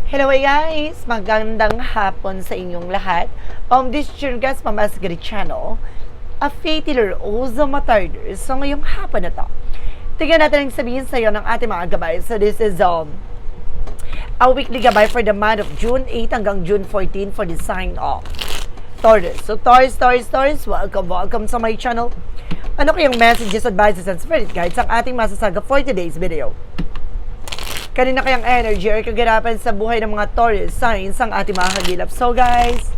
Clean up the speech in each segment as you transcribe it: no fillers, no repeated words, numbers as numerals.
Hello guys! Magandang hapon sa inyong lahat. This is your guest, Mama Asgari Channel, a faith healer, also matarder. So ngayong hapon na to, tignan natin ang sabihin sa iyo ng ating mga gabay. So this is a weekly gabay for the month of June 8 hanggang June 14 for the sign of Taurus. So Taurus, welcome sa my channel. Ano kayong messages, advices, and spirit guides ang ating masasaga for today's video? Kanina kayang energy or kaganapan sa buhay ng mga Taurus signs ang ating mga kagilap. So guys,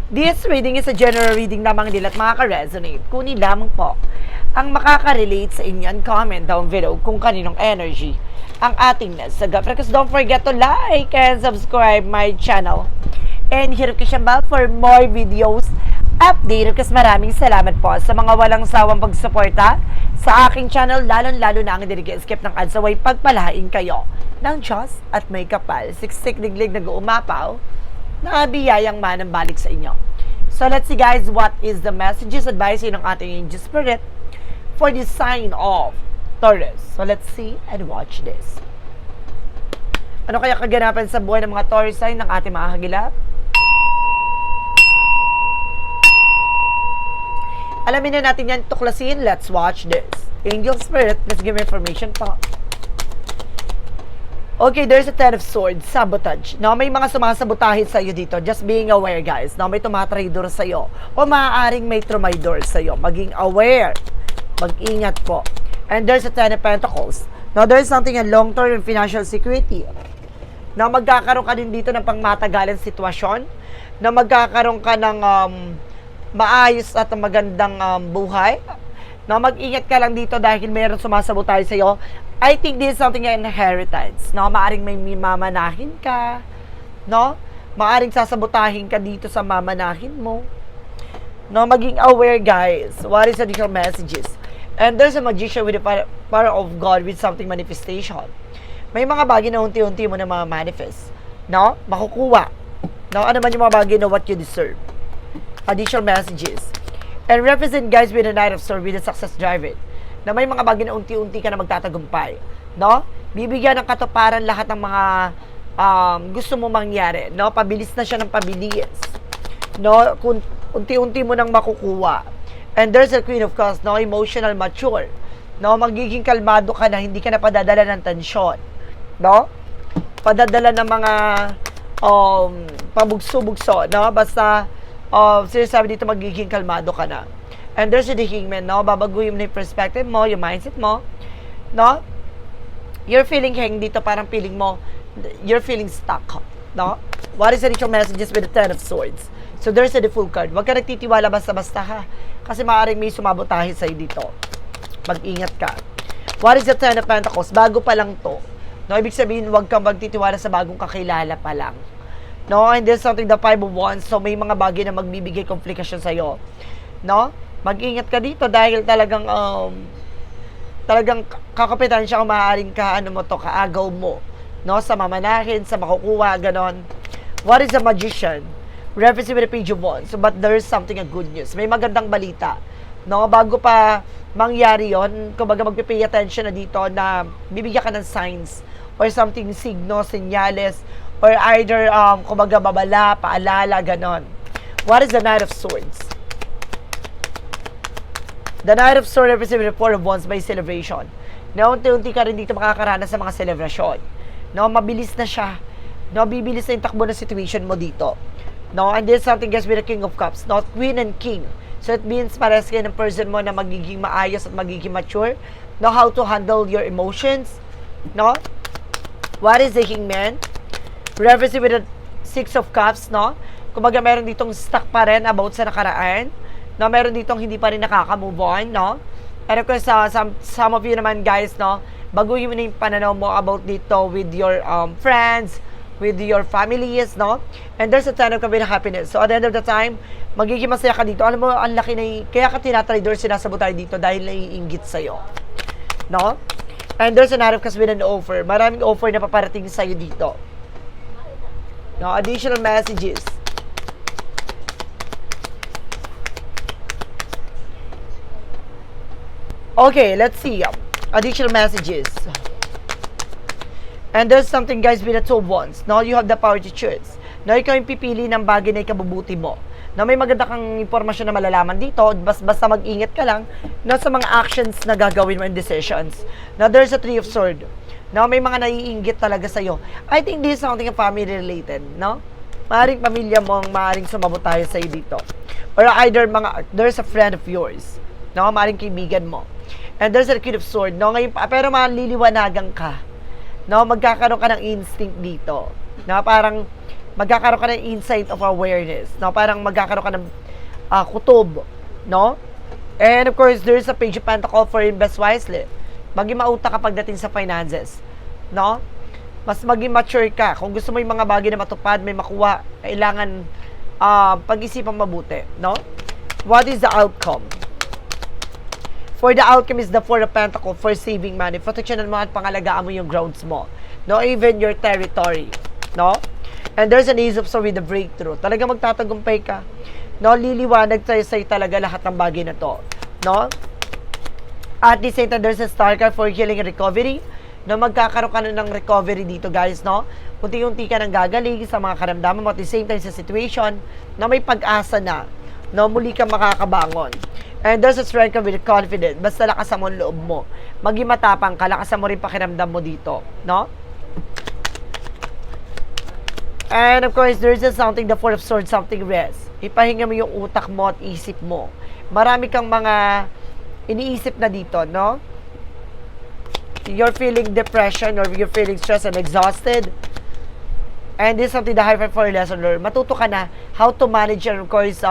this reading is a general reading lamang din at makaka-resonate. Kunin lamang po ang makaka-relate sa inyo and comment down below kung kaninong energy ang ating nasaga. Because don't forget to like and subscribe my channel. And hit the bell for more videos update. Kasi maraming salamat po sa mga walang sawang pagsuporta sa aking channel, lalo na ang skip ng ads, away pagpalain kayo ng Diyos at may kapal. Siksik diglig nag-uumapaw na biyayang manang balik sa inyo. So let's see guys, what is the messages, advice ng ating angel spirit for the sign of Taurus. So let's see and watch this. Ano kaya kaganapan sa buhay ng mga Taurus sign ng ating mga kagilap? Alamin na natin yan, tuklasin. Let's watch this. Angel Spirit, let's give information po. Okay, there's a Ten of Swords, sabotage. No, may mga sumasabotahin sa iyo dito. Just being aware, guys. No, may tumatraidor sa iyo. O maaaring may trumaydor sa iyo. Maging aware. Mag-ingat po. And there's a Ten of Pentacles. Now, there's something in long-term and financial security. Na magkakaroon ka din dito ng pangmatagalan sitwasyon. Na magkakaroon ka ng maayos at magandang buhay. No, mag-ingat ka lang dito dahil mayroon sumasabotahe sa iyo. I think this is something an inheritance. No, maaring may mamanahin ka. No? Maaring sasabotahin ka dito sa mamanahin mo. No, maging aware guys. What is the additional messages? And there's a magician with the power of God with something manifestation. May mga bagay na unti-unti mo na manifest. No? Makukuha. No, ano man yung mga bagay na what you deserve. Additional messages. And represent guys with the Knight of Swords with the success driven. Na may mga bagay na unti-unti ka na magtatagumpay. No? Bibigyan ng katuparan lahat ng mga gusto mo mangyari. No? Pabilis na siya ng pabilis. No? Kung unti-unti mo nang makukuha. And there's a Queen of Cups, no? Emotional mature. No? Magiging kalmado ka na, hindi ka na padadala ng tensyon. No? Padadala ng mga pabugso-bugso. No? Basta sinasabi dito, magiging kalmado ka na. And there's the Hangman, no? Babaguhin mo na yung perspective mo, yung mindset mo, no? You're feeling hang dito, parang feeling mo, you're feeling stuck, no? What is the ritual messages with the Ten of Swords? So there's the full card. Huwag ka nagtitiwala basta-basta ha. Kasi maaaring may sumabotahe sa'yo dito. Mag-ingat ka. What is the Ten of Pentacles? Bago pa lang to. No? Ibig sabihin, huwag kang magtitiwala sa bagong kakilala pa lang. No, and there's something the Five of Wands, so may mga bagay na magbibigay komplikasyon sa iyo. No? Mag-ingat ka dito dahil talagang kakapitan siya kung maaaring kaagaw mo, no, sa mamanahin, sa makukuha, ganon. What is a magician? Reference with the Page of Wands. So, but there's something a good news. May magandang balita. No, bago pa mangyari 'yon, kumbaga magpe-pay attention na dito na bibigyan ka ng signs or something, signo, senyales, or either, kumbaga, babala, paalala, ganon. What is the Knight of Swords? The Knight of Swords represents the Four of Wands by celebration. Na unti-unti ka rin dito makakaranas sa mga celebration. No, mabilis na siya. No, bibilis na yung takbo ng situation mo dito. No, and there's something guys with the King of Cups, not Queen and King. So it means pares kayo ng person mo na magiging maayos at magiging mature. Know how to handle your emotions. No? What is the Hangman? Reference with the Six of Cups, no? Kumbaga meron ditong stuck pa rin about sa nakaraan. No, meron ditong hindi pa rin nakaka-move on, no? Pero kung some of you naman guys, no, baguhin mo na yung pananaw mo about dito with your friends, with your families, no? And there's a Ten of Cups with happiness. So at the end of the time, magiging masaya ka dito. Alam mo, ang laki na kaya ka tinatraidor, sinasabot tayo dito dahil naiinggit sa'yo. No? And there's a Knight of Cups with an offer. Maraming offer na paparating sa'yo dito. No, additional messages. Okay, let's see. Additional messages. And there's something, guys, with the two wands. No, you have the power to choose. No, ikaw yung pipili ng bagay na ikabubuti mo. No, may maganda kang impormasyon na malalaman dito. Basta mag-ingat ka lang no, sa mga actions na gagawin mo and decisions. Now, there's a Three of Swords. No, may mga naiinggit talaga sa'yo. I think this is something family related. No? Maaring pamilya mo ang maaring sumabotahe sa'yo dito. Or either there's a friend of yours. No, maaring kaibigan mo. And there's a Queen of Swords. No, ngayon, pero maliliwanagan ka. No, magkakaroon ka ng instinct dito. No, parang magkakaroon ka ng insight of awareness. No, parang magkakaroon ka ng kutob. No? And of course, there's a Page of Pentacles for invest wisely. Maging mauta ka pagdating sa finances. No? Mas maging mature ka. Kung gusto mo yung mga bagay na matupad, may makuha, kailangan pag-isipan mabuti. No? What is the outcome? For the outcome is the Four of Pentacles for saving money. Proteksyonan mo at pangalagaan mo yung grounds mo. No? Even your territory. No? And there's an Ace of Swords with the breakthrough. Talaga magtatagumpay ka. No? Liliwanag sa'yo talaga lahat ng bagay na to. No? At the same time, there's a Star card for healing and recovery. No? Magkakaroon ka na ng recovery dito, guys. No? Unti-unti ka nang gagaling sa mga karamdaman mo. At the same time, sa situation na may pag-asa na. No? Muli kang makakabangon. And there's a strength with confidence. Basta lakasan mo ang loob mo. Maging matapang ka, lakasan mo rin pakiramdam mo dito. No? And of course, there's just something, the Four of Swords, something rest. Ipahinga mo yung utak mo at isip mo. Marami kang mga iniisip na dito, no? You're feeling depression or you're feeling stressed and exhausted. And this is something the high five for lesson learned. Matuto ka na how to manage and of course,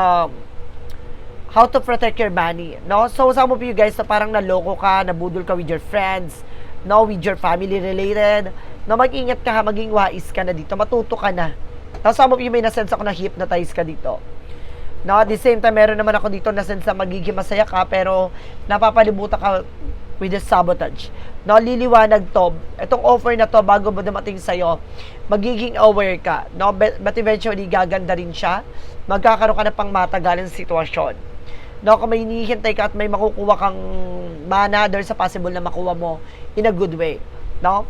how to protect your money, no? So, some of you guys, na parang naloko ka, nabudol ka with your friends, no? With your family related, no? Mag-ingat ka ha, maging wais ka na dito, matuto ka na. Now, some of you may nasense ako na hypnotize ka dito. No? At the same time, meron naman ako dito nasense na magiging masaya ka, pero napapalibutan ka with the sabotage. No? Liliwanag to. Itong offer na to, bago mo dumating sa'yo, magiging aware ka. No? But eventually, gaganda rin siya. Magkakaroon ka na pang matagalang sitwasyon. No, kung may hinihintay ka at may makukuha kang mana, there's a possible na makuha mo in a good way. No?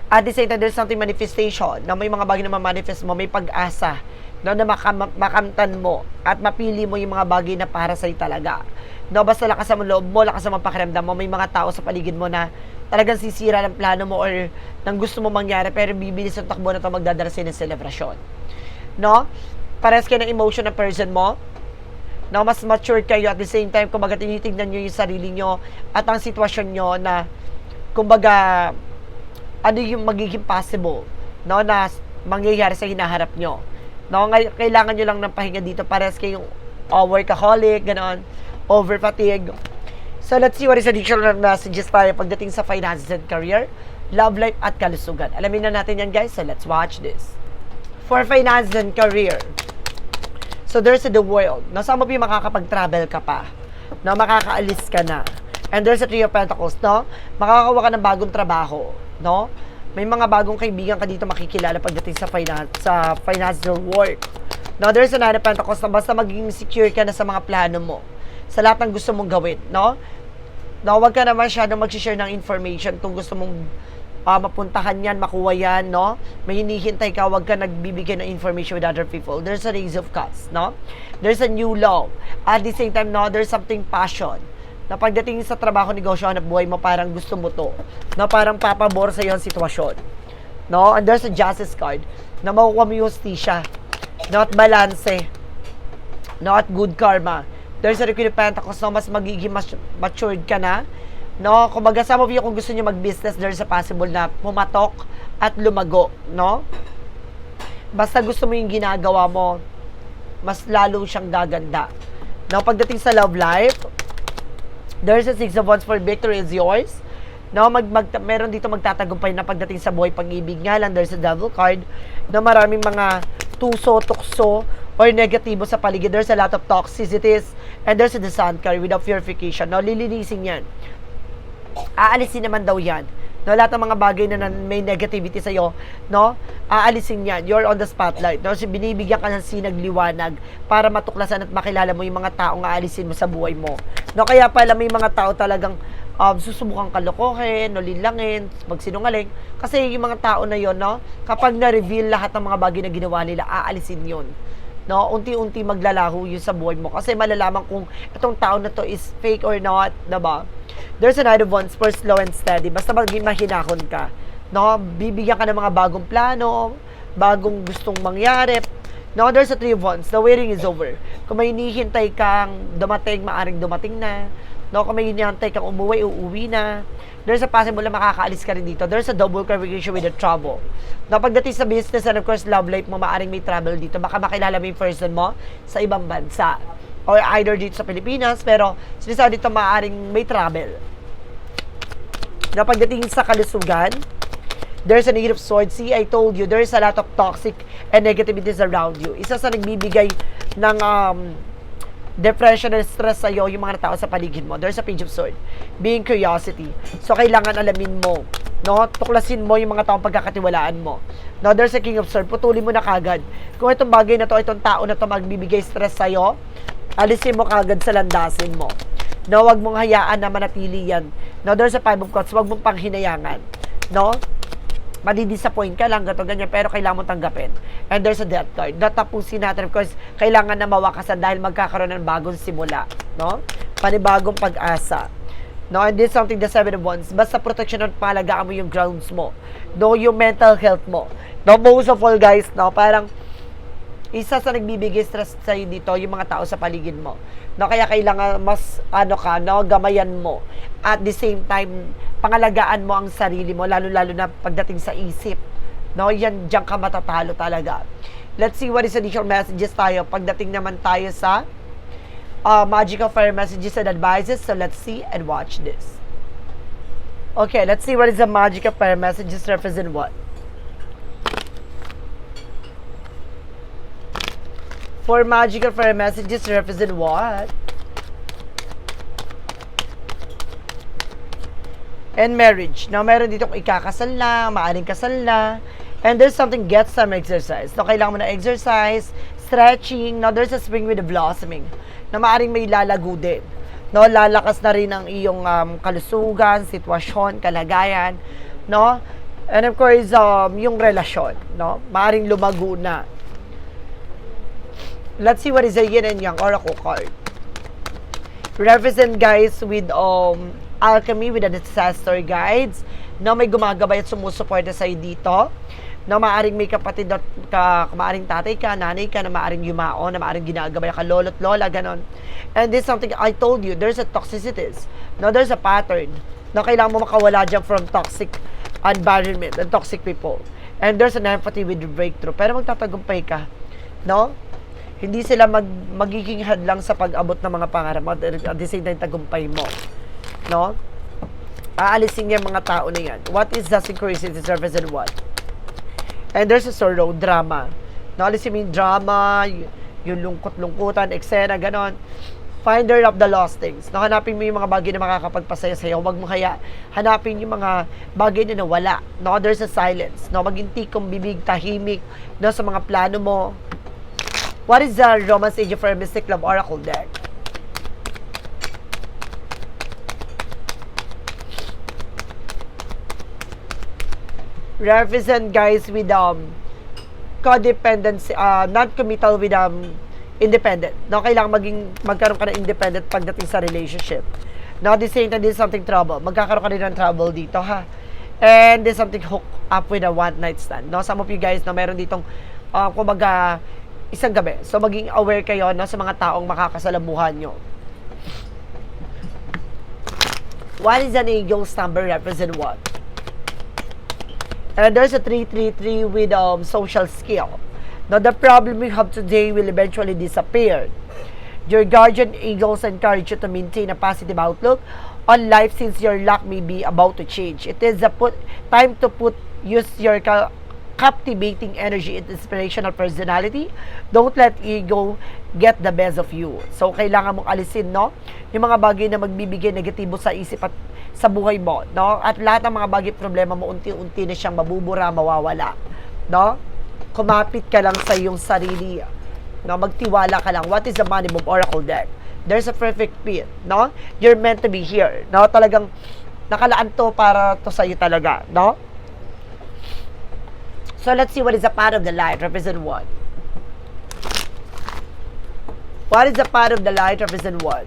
At the same time, there's something manifestation. No, may mga bagay na ma-manifest mo, may pag-asa. No, na makamtan mo at mapili mo yung mga bagay na para sa'yo talaga. No, basta lakasan mo loob mo, lakasan mo pakiramdam mo, may mga tao sa paligid mo na talagang sisira ng plano mo or ng gusto mo mangyari, pero bibilis ang takbo na ito magdadarasin ng selebrasyon. No? Parehas kayo ng emotion ng person mo. No, mas mature kayo at the same time, kumbaga tinitignan nyo yung sarili nyo at ang sitwasyon nyo na, kumbaga, ano yung magiging possible, no, na mangyayari sa hinaharap nyo. No, kailangan nyo lang ng pahinga dito, parehas kayong workaholic, ganon, over fatigue. So, let's see what is additional messages tayo pagdating sa finances and career, love life at kalusugan. Alamin na natin yan, guys, so let's watch this. For finances and career, so there's the world. No, some of you makakapag-travel ka pa. No, makakaalis ka na. And there's a Three of Pentacles, no? Makakakuha ka ng bagong trabaho, no? May mga bagong kaibigan ka dito makikilala pagdating sa financial work. No, there's a Nine of Pentacles na basta maging secure ka na sa mga plano mo. Sa lahat ng gusto mong gawin, no? No, wag ka naman masyadong mag-share ng information kung gusto mong mapuntahan yan, makuha yan, no? May hinihintay ka, wag ka nagbibigay ng information with other people. There's a Race of Cups, no? There's a new law. At the same time, no, there's something passion. Na pagdating sa trabaho, negosyo, hanap buhay mo, parang gusto mo to. No, parang papabor sa iyo ang sitwasyon. No? And there's a Justice card na makukuha mo yung justisya. No, at balance. No, at good karma. There's a Queen of Pentacles, no, mas magiging matured ka na. No, kumbaga some of you kung gusto niyo mag-business, there's a possible na pumatok at lumago, no? Basta gusto mo yung ginagawa mo, mas lalo siyang gaganda. No, pagdating sa love life, there's a Six of Wands for victory is yours. No, meron dito magtatagumpay na pagdating sa buhay pag-ibig nga lang. There's a Devil card na maraming mga tuso, tukso, or negatibo sa paligid. There's a lot of toxicities, and there's a Sun card without purification. No, lilinisin yan. Aalisin naman daw yan. No, lahat ng mga bagay na may negativity sa'yo, no, aalisin yan. You're on the spotlight. No, so binibigyan ka ng sinagliwanag para matuklasan at makilala mo yung mga taong aalisin mo sa buhay mo. No, kaya pala may mga tao talagang susubukang kalokohin, no, linlangin, magsinungaling. Kasi yung mga tao na yon, no, kapag na-reveal lahat ng mga bagay na ginawa nila, aalisin yon. No, unti-unti maglalaho yun sa buhay mo. Kasi malalaman kung itong tao na to is fake or not, diba? There's a Knight of Wands for slow and steady. Basta maging mahinahon ka. No, bibigyan ka ng mga bagong plano, bagong gustong mangyari. No, there's a Three of Wands. The waiting is over. Kung may hinihintay kang dumating, maaring dumating na. No, kung may hinihintay kang umuwi, uuwi na. There's a possible na makakaalis ka rin dito. There's a double clarification with the trouble. No, pagdating sa business and of course love life mo, maaring may trouble dito. Baka makilala mo yung person mo sa ibang bansa. Or either dito sa Pilipinas, pero sinasabi dito maaring may trouble. No, pagdating sa kalusugan, there's a Eight of Swords. See, I told you, there's a lot of toxic and negativities around you. Isa sa nagbibigay ng depression and stress sa'yo, yung mga tao sa paligid mo. There's a Page of Swords. Being curiosity. So, kailangan alamin mo. No? Tuklasin mo yung mga taong pagkakatiwalaan mo. No? There's a King of Swords. Putulin mo na kagad. Kung itong bagay na to, itong tao na to magbibigay stress sa'yo, alisin mo kagad sa landasin mo. No? Huwag mong hayaan na manatili yan. No? There's a Five of Cups. Huwag mong panghinayangan. No? Madidisappoint ka lang, gato ganyan, pero kailangan mo tanggapin. And there's a death card. Natapusin natin, of course, kailangan na mawakasan dahil magkakaroon ng bagong simula, no? Panibagong pag-asa. No, and this is something, the Seven of Wands. Basta protection at palagaan mo yung grounds mo. No, yung mental health mo. No, most of all, guys, no, parang isa sa nagbibigay stress sa'yo dito, yung mga tao sa paligid mo. No, kaya kailangan mas, gamayan mo. At the same time, pangalagaan mo ang sarili mo, lalo-lalo na pagdating sa isip. No, yan, diyan ka matatalo talaga. Let's see what is additional messages tayo. Pagdating naman tayo sa magical fire messages and advices. So, let's see and watch this. Okay, let's see what is the magical fire messages represent what. For magical fire messages represent what? And marriage. Now, meron dito kung ikakasal na, maaring kasal na. And there's something, get some exercise. So, kailangan mo na exercise, stretching. Now, there's a spring with the blossoming. Na maaring may lalago din. No, lalakas na rin ang iyong kalusugan, sitwasyon, kalagayan. No? And of course, yung relasyon. No? Maaring lumago na. Let's see what is the Yin and Yang Oracle card. Represent, guys, with alchemy, with the disaster guides. No, may gumagabay at sumusuporta sa'yo dito. No, maaring may kapatid at maaring tatay ka, nanay ka, na maaring yumao, na maaring ginagabay ka, lolo't lola, ganon. And this is something I told you, there's a toxicities. No, there's a pattern. No, kailangan mo makawala dyan from toxic environment and toxic people. And there's an empathy with the breakthrough. Pero magtatagumpay ka. No? Hindi sila magiging hadlang sa pag-abot ng mga pangarap mo at the same time tagumpay mo. No? Aalisin niya mga tao na yan. What is the synchronicity represent what? And there's a sorrow, drama. No, alisin mo yung drama, yung lungkot-lungkutan, eksena, ganon. Finder of the lost things. No, hanapin mo yung mga bagay na makakapagpasaya sa'yo. Huwag mo hanapin yung mga bagay na nawala. No, there's a silence. No, maging tikong bibig, tahimik, no, sa mga plano mo. What is the Romance Angel for a Mystic Love Oracle deck? Represent, guys, with codependency, non-committal with independent. No, kailangan magkaroon ka ng independent pagdating sa relationship. Now, this ain't this something trouble. Magkakaroon ka rin ng trouble dito, ha? And there's something hook up with a one night stand. No, some of you guys, no, meron ditong, kumbaga, isang gabi. So, maging aware kayo, no, sa mga taong makakasalamuhan nyo. What is an angel's number represent what? And there's a 333 with social skill. Now, the problem you have today will eventually disappear. Your guardian angels encourage you to maintain a positive outlook on life since your luck may be about to change. It is time to use your captivating energy and inspirational personality. Don't let ego get the best of you. So, kailangan mong alisin, no, yung mga bagay na magbibigay negatibo sa isip at sa buhay mo, no? At lahat ng mga bagay problema mo, unti-unti na siyang mabubura, mawawala, no? Kumapit ka lang sa iyong sarili, no? Magtiwala ka lang. What is the Money Bomb Oracle deck? There's a perfect fit, no? You're meant to be here, no? Talagang nakalaan to para to sa'yo talaga, no? So, let's see what is a part of the light. Represent what? What is a part of the light? Represent what?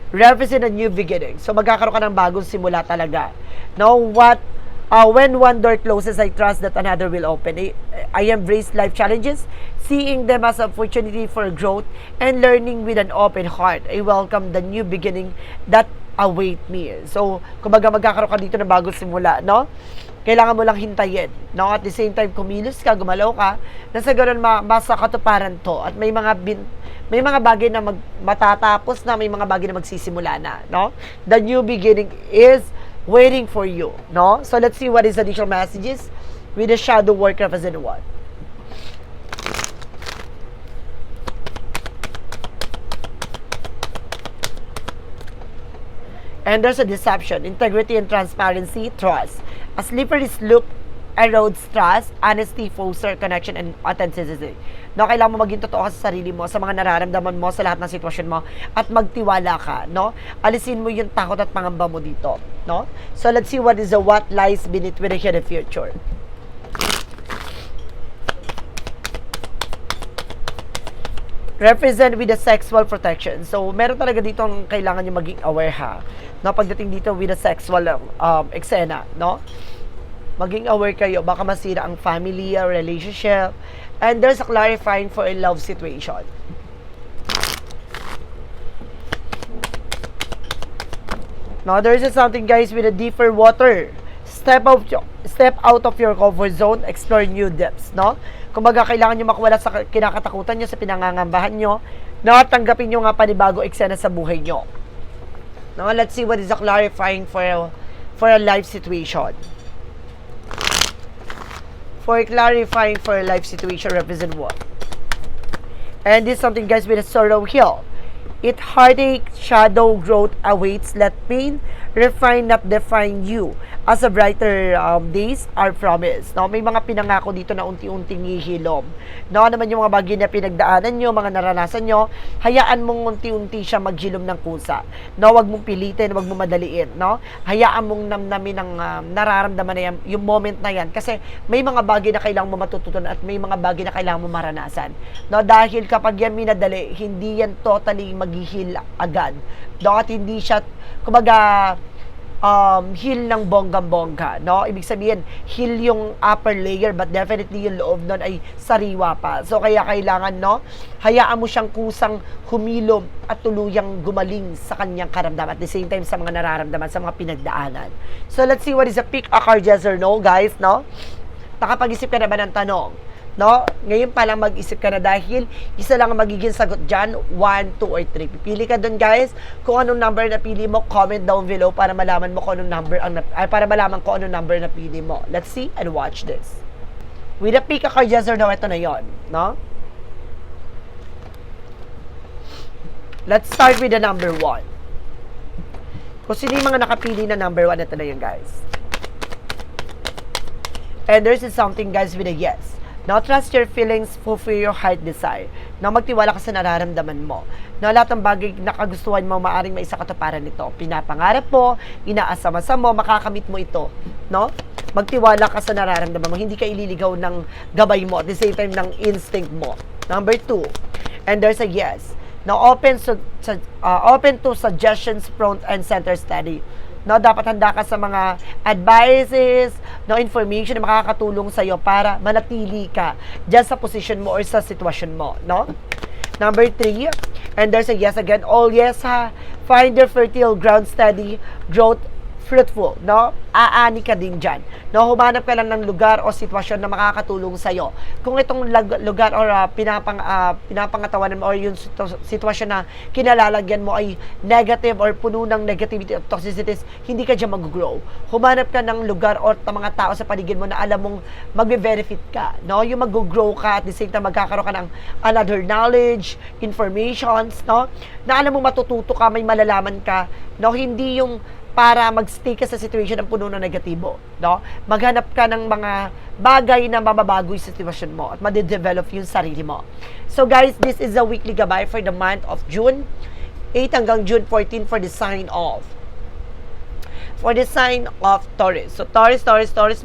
Represent a new beginning. So, magkakaroon ka ng bagong simula talaga. No? When one door closes, I trust that another will open. I embrace life challenges, seeing them as an opportunity for growth and learning with an open heart. I welcome the new beginning that await me. So, kumbaga magkakaroon ka dito ng bagong simula, no? Kailangan mo lang hintayin, no? At the same time, kumilos ka, gumalaw ka, na sa ganun masa katuparan to. At may mga bagay na matatapos na, may mga bagay na magsisimula na, no? The new beginning is waiting for you, no? So let's see what is additional messages with the shadow work represent what? And there's a deception, integrity and transparency, trust. A slippery slope erodes trust, honesty, foster connection, and authenticity. No, kailangan mo maging totoo ka sa sarili mo, sa mga nararamdaman mo, sa lahat ng sitwasyon mo, at magtiwala ka, no? Alisin mo yung takot at pangamba mo dito, no? So, let's see what is what lies beneath with the hidden future. Represent with the sexual protection. So, meron talaga dito ang kailangan nyo maging aware, ha? No, pagdating dito with the sexual eksena, no? Maging aware kayo, baka masira ang family, relationship, and there's a clarifying for a love situation. Now, there's something, guys, with a deeper water. Step out of your comfort zone, explore new depths, no? Kumbaga, kailangan nyo makuwala sa kinakatakutan nyo, sa pinangangambahan nyo, na tanggapin nyo nga panibago eksena sa buhay nyo. Now, let's see what is a clarifying for a life situation. For clarifying for a life situation, represent what? And this is something, guys, with a sorrow heal. It heartache, shadow growth awaits. Let pain refine, not define you. As a brighter days are promised. No, may mga pinangako dito na unti-unting hihilom. No, naman yung mga bagay na pinagdaanan nyo, mga naranasan nyo, hayaan mong unti-unti siya maghilom ng kusa. No, wag mong pilitin, wag mong madaliin. No, hayaan mong namnamin ang nararamdaman na yan, yung moment na yan. Kasi may mga bagay na kailangan mo matutunan at may mga bagay na kailangan mo maranasan. No, dahil kapag yan minadali, hindi yan totally maghihil agad. No, at hindi siya, kumbaga, heal ng bonggang-bongga, no? Ibig sabihin, heal yung upper layer, but definitely yung loob nun ay sariwa pa. So, kaya kailangan, no? Hayaan mo siyang kusang humilom at tuluyang gumaling sa kanyang karamdaman. At the same time, sa mga nararamdaman, sa mga pinagdaanan. So, let's see what is a pick a card, yes or no, guys, no? Nakapag-isip ka na ba ng tanong? No? Ngayon pa lang mag-isip ka na dahil isa lang ang magiging sagot dyan, 1, 2, or 3. Pipili ka dun, guys. Kung anong number na pili mo, comment down below para malaman mo kung anong number para malaman ko anong number na pili mo. Let's see and watch this. With a pick a card, yes or no, ito na yon, no? Let's start with the number 1. Kung sino yung mga nakapili na number 1, ito na yun, guys. And there's something, guys, with a yes. Now, trust your feelings, fulfill your heart desire. Now, magtiwala ka sa nararamdaman mo. Now, lahat ng bagay na kagustuhan mo, maaring may isa katuparan nito. Pinapangarap mo, inaasama-sa mo, makakamit mo ito. No? Magtiwala ka sa nararamdaman mo. Hindi ka ililigaw ng gabay mo, at the same time, ng instinct mo. Number 2, and there's a yes. Now, open to suggestions, front and center study. No, dapat handa ka sa mga advices, no, information na makakatulong sa iyo para manatili ka diyan sa position mo or sa sitwasyon mo, no? Number 3, and there's a yes again, all yes ha. Find your fertile ground, steady growth, fruitful, no? Aani ka din dyan. No, humanap ka lang ng lugar o sitwasyon na makakatulong sa'yo. Kung itong lugar or pinapangatawanan mo or yung sitwasyon na kinalalagyan mo ay negative or puno ng negativity at toxicities, hindi ka dyan mag-grow. Humanap ka ng lugar or mga tao sa paligid mo na alam mong mag-benefit ka. No? Yung mag-grow ka at the same time magkakaroon ka ng another knowledge, informations, no? Na alam mo matututo ka, may malalaman ka. No? Hindi yung para magstay ka sa situation ng puno ng negatibo, no? Maghanap ka ng mga bagay na mababago yung sitwasyon mo at madidevelop yung sarili mo. So guys, this is a weekly gabay for the month of June 8 hanggang June 14 for the sign of Taurus. So Taurus,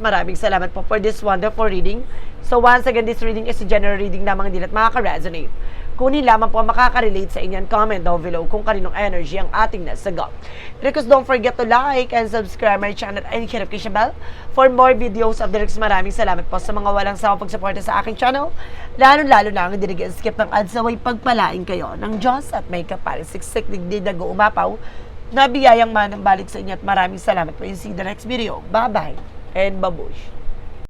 maraming salamat po for this wonderful reading. So once again, this reading is a general reading lamang din at makaka-resonate. Kunin lamang po ang makaka-relate sa inyo and comment down below kung kaninong energy ang ating nasagot. Because don't forget to like and subscribe my channel and hit notification bell for more videos of Direct. Maraming salamat po sa mga walang sawang pagsuporta sa aking channel. Lalo-lalo na ang hindi nag-skip ng ads away pagpalain kayo ng Diyos at may kapal. Siksik digdig nag-uumapaw na biyayang manang balik sa inyo at maraming salamat po. See you in the next video. Bye-bye and babush.